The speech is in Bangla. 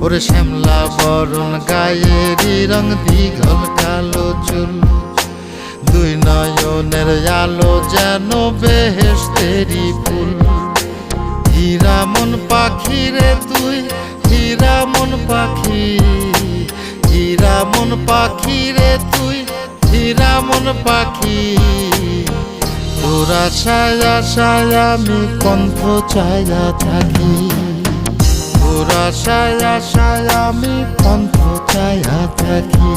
ওরে শ্যামলা বরণ গায়েরই রং, দীঘল কালো চুল, দুই নয়নের আলো যেন বেহেশতেরি ফুল। হীরা মন পাখি রে তুই, হীরা মন পাখি, হীরা মন পাখি রে তুই, হীরা মন পাখি। তোর আশায় আশায় আমি কণ্ঠ চাইয়া থাকি, তোর আশায় আশায় আমি কণ্ঠ চাইয়া থাকি।